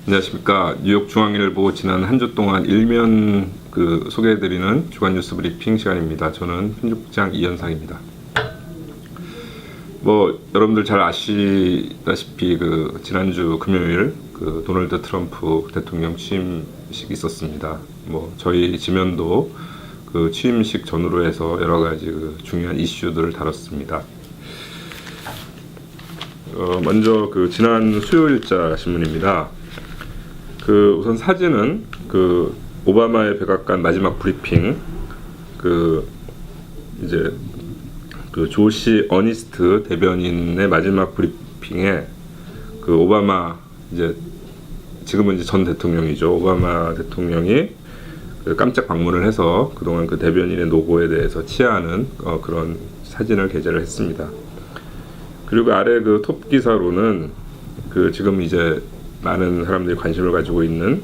안녕하십니까. 뉴욕 중앙일보 지난 한 주 동안 일면 소개해드리는 주간 뉴스 브리핑 시간입니다. 저는 편집국장 이현상입니다. 여러분들 잘 아시다시피 지난주 금요일 도널드 트럼프 대통령 취임식이 있었습니다. 저희 지면도 취임식 전후로 해서 여러 가지 중요한 이슈들을 다뤘습니다. 먼저 지난 수요일자 신문입니다. 우선 사진은 오바마의 백악관 마지막 브리핑, 이제 조시 어니스트 대변인의 마지막 브리핑에 오바마 지금은 전 대통령이죠. 오바마 대통령이 깜짝 방문을 해서 그동안 대변인의 노고에 대해서 치하하는 그런 사진을 게재를 했습니다. 그리고 아래 톱 기사로는 지금 이제 많은 사람들이 관심을 가지고 있는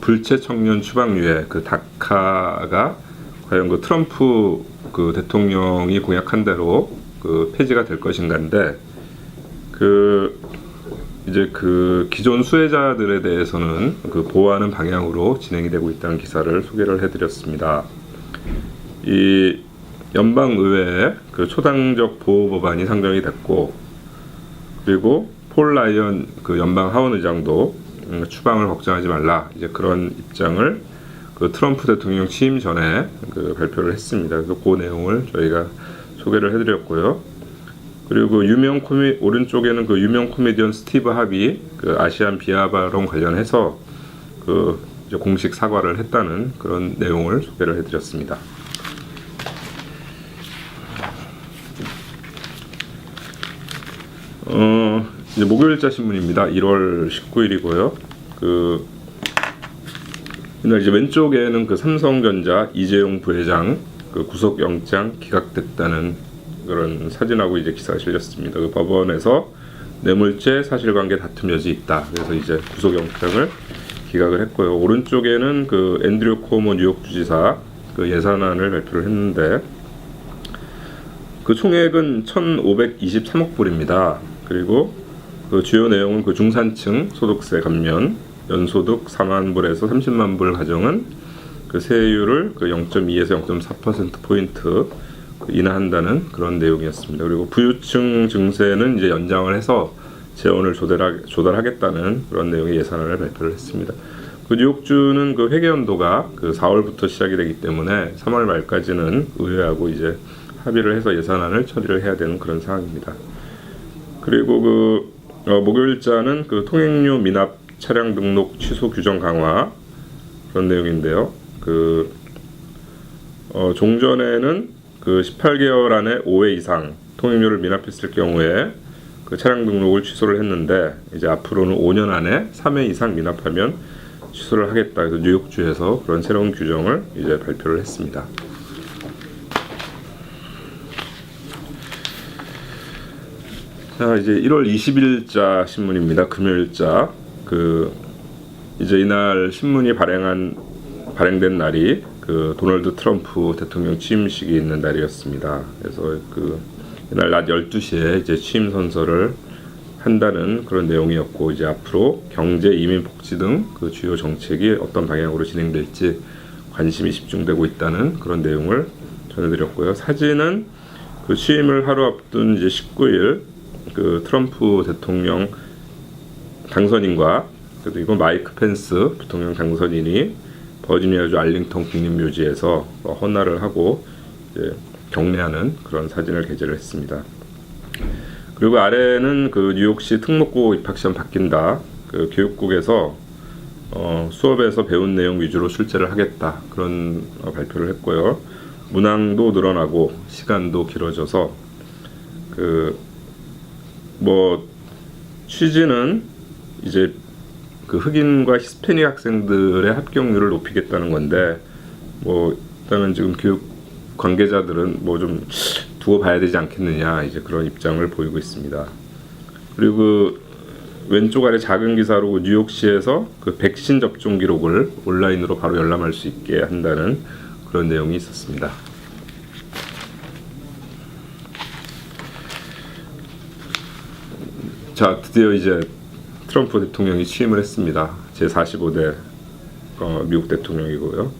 불체 청년 추방유예 다카가 과연 트럼프 대통령이 공약한 대로 폐지가 될 것인가인데 이제 기존 수혜자들에 대해서는 보호하는 방향으로 진행이 되고 있다는 기사를 소개를 해드렸습니다. 이 연방의회에 초당적 보호 법안이 상정이 됐고, 그리고 폴 라이언 연방 하원 의장도 추방을 걱정하지 말라, 이제 그런 입장을 트럼프 대통령 취임 전에 발표를 했습니다. 그래서 그 내용을 저희가 소개를 해드렸고요. 그리고 오른쪽에는 유명 코미디언 스티브 하비 아시안 비하 발언 관련해서 이제 공식 사과를 했다는 그런 내용을 소개를 해드렸습니다. 이제 목요일자 신문입니다. 1월 19일이고요. 이날 이제 왼쪽에는 삼성전자 이재용 부회장 구속영장 기각됐다는 그런 사진하고 이제 기사가 실렸습니다. 법원에서 뇌물죄 사실관계 다툼 여지 있다. 그래서 이제 구속영장을 기각을 했고요. 오른쪽에는 앤드류 코모 뉴욕 주지사 예산안을 발표를 했는데 총액은 1,523억 불입니다. 그리고 주요 내용은 중산층 소득세 감면, 연소득 4만 불에서 30만 불 가정은 세율을 0.2에서 0.4%포인트 인하한다는 그런 내용이었습니다. 그리고 부유층 증세는 이제 연장을 해서 재원을 조달하겠다는 그런 내용의 예산안을 발표를 했습니다. 뉴욕주는 회계연도가 4월부터 시작이 되기 때문에 3월 말까지는 의회하고 이제 합의를 해서 예산안을 처리를 해야 되는 그런 상황입니다. 그리고 목요일자는 통행료 미납 차량 등록 취소 규정 강화 그런 내용인데요. 종전에는 18개월 안에 5회 이상 통행료를 미납했을 경우에 차량 등록을 취소를 했는데, 이제 앞으로는 5년 안에 3회 이상 미납하면 취소를 하겠다. 그래서 뉴욕주에서 그런 새로운 규정을 이제 발표를 했습니다. 자, 이제 1월 20일자 신문입니다. 금요일자. 이제 이날 신문이 발행된 날이 도널드 트럼프 대통령 취임식이 있는 날이었습니다. 그래서 이날 낮 12시에 이제 취임 선서를 한다는 그런 내용이었고, 이제 앞으로 경제, 이민, 복지 등 주요 정책이 어떤 방향으로 진행될지 관심이 집중되고 있다는 그런 내용을 전해드렸고요. 사진은 취임을 하루 앞둔 이제 19일 트럼프 대통령 당선인과 그리고 마이크 펜스 부통령 당선인이 버지니아주 알링턴 국립묘지에서 헌화를 하고 이제 경례하는 그런 사진을 게재를 했습니다. 그리고 아래는 뉴욕시 특목고 입학시험 바뀐다. 교육국에서 수업에서 배운 내용 위주로 출제를 하겠다. 그런 발표를 했고요. 문항도 늘어나고 시간도 길어져서 취지는 이제 흑인과 히스패닉 학생들의 합격률을 높이겠다는 건데, 일단은 지금 교육 관계자들은 좀 두고 봐야 되지 않겠느냐, 이제 그런 입장을 보이고 있습니다. 그리고 왼쪽 아래 작은 기사로 뉴욕시에서 백신 접종 기록을 온라인으로 바로 열람할 수 있게 한다는 그런 내용이 있었습니다. 자, 드디어 이제 트럼프 대통령이 취임을 했습니다. 제 45대 미국 대통령이고요.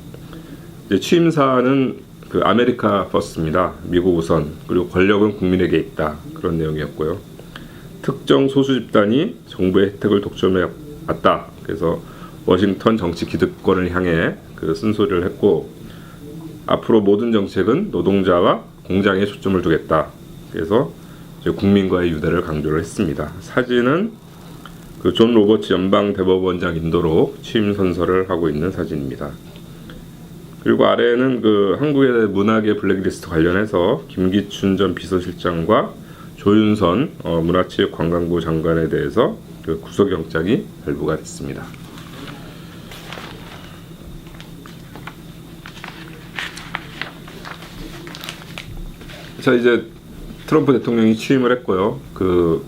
이제 취임사는 그 아메리카 퍼스트입니다. 미국 우선, 그리고 권력은 국민에게 있다, 그런 내용이었고요. 특정 소수 집단이 정부의 혜택을 독점해 왔다. 그래서 워싱턴 정치 기득권을 향해 그 쓴소리를 했고, 앞으로 모든 정책은 노동자와 공장에 초점을 두겠다. 그래서 이제 국민과의 유대를 강조를 했습니다. 사진은 그 존 로버츠 연방 대법원장 인도로 취임 선서를 하고 있는 사진입니다. 그리고 아래에는 그 한국의 문학의 블랙리스트 관련해서 김기춘 전 비서실장과 조윤선 문화체육관광부 장관에 대해서 그 구속영장이 발부가 됐습니다. 자, 이제 트럼프 대통령이 취임을 했고요. 그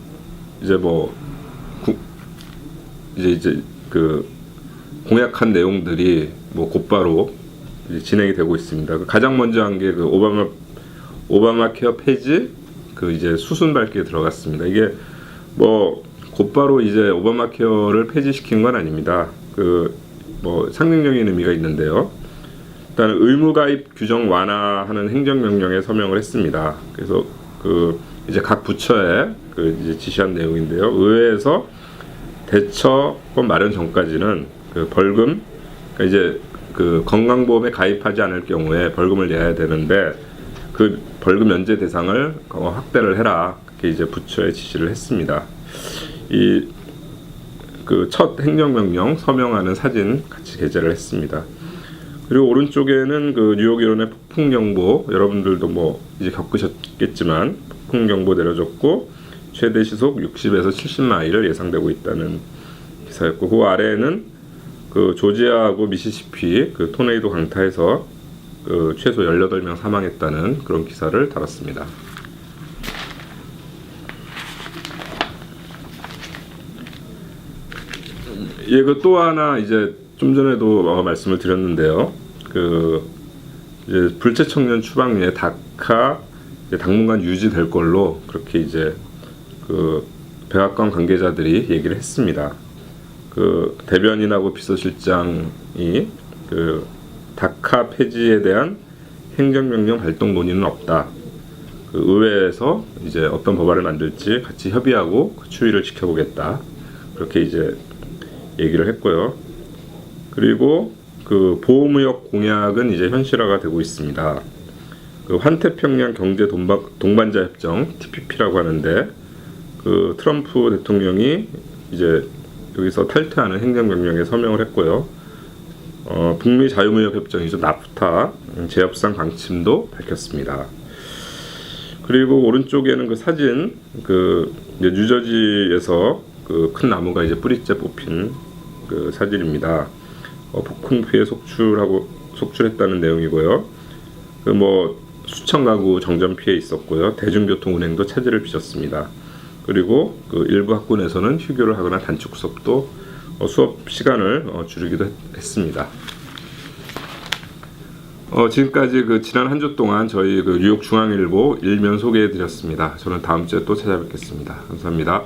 이제 이제 그 공약한 내용들이 곧바로 이제 진행이 되고 있습니다. 가장 먼저 한 게 그 오바마 케어 폐지, 그 이제 수순 밟기에 들어갔습니다. 이게 곧바로 이제 오바마 케어를 폐지시킨 건 아닙니다. 그 상징적인 의미가 있는데요. 일단 의무 가입 규정 완화하는 행정명령에 서명을 했습니다. 그래서 그 이제 각 부처에 그 이제 지시한 내용인데요. 의회에서 대처법 마련 전까지는 그 벌금, 그러니까 이제 그 건강보험에 가입하지 않을 경우에 벌금을 내야 되는데 그 벌금 면제 대상을 확대를 해라. 그렇게 이제 부처에 지시를 했습니다. 이 그 첫 행정명령 서명하는 사진 같이 게재를 했습니다. 그리고 오른쪽에는 그 뉴욕 이론의 폭풍 경보, 여러분들도 이제 겪으셨겠지만 폭풍 경보 내려졌고 최대 시속 60에서 70마일을 예상되고 있다는 기사였고, 그 아래에는 그 조지아하고 미시시피 그 토네이도 강타에서 그 최소 18명 사망했다는 그런 기사를 달았습니다. 그 또 하나 이제 좀 전에도 말씀을 드렸는데요. 그 이제 불체 청년 추방위에 다카 당분간 유지될 걸로 그렇게 이제 그 백악관 관계자들이 얘기를 했습니다. 그 대변인하고 비서실장이 그 다카 폐지에 대한 행정명령 발동 논의는 없다. 그 의회에서 이제 어떤 법안을 만들지 같이 협의하고 그 추이를 지켜보겠다. 그렇게 이제 얘기를 했고요. 그리고 그 보호무역 공약은 이제 현실화가 되고 있습니다. 그 환태평양 경제 동반자 협정 TPP라고 하는데 그 트럼프 대통령이 이제 여기서 탈퇴하는 행정명령에 서명을 했고요. 북미 자유무역 협정이죠, 나프타 재협상 방침도 밝혔습니다. 그리고 오른쪽에는 그 사진, 그 뉴저지에서 그 큰 나무가 이제 뿌리째 뽑힌 그 사진입니다. 폭풍 피해 속출했다는 내용이고요. 그 수천 가구 정전 피해 있었고요. 대중교통 운행도 차질을 빚었습니다. 그리고 그 일부 학군에서는 휴교를 하거나 단축 수업도 수업 시간을 줄이기도 했습니다. 지금까지 그 지난 한 주 동안 저희 그 뉴욕 중앙일보 일면 소개해드렸습니다. 저는 다음 주에 또 찾아뵙겠습니다. 감사합니다.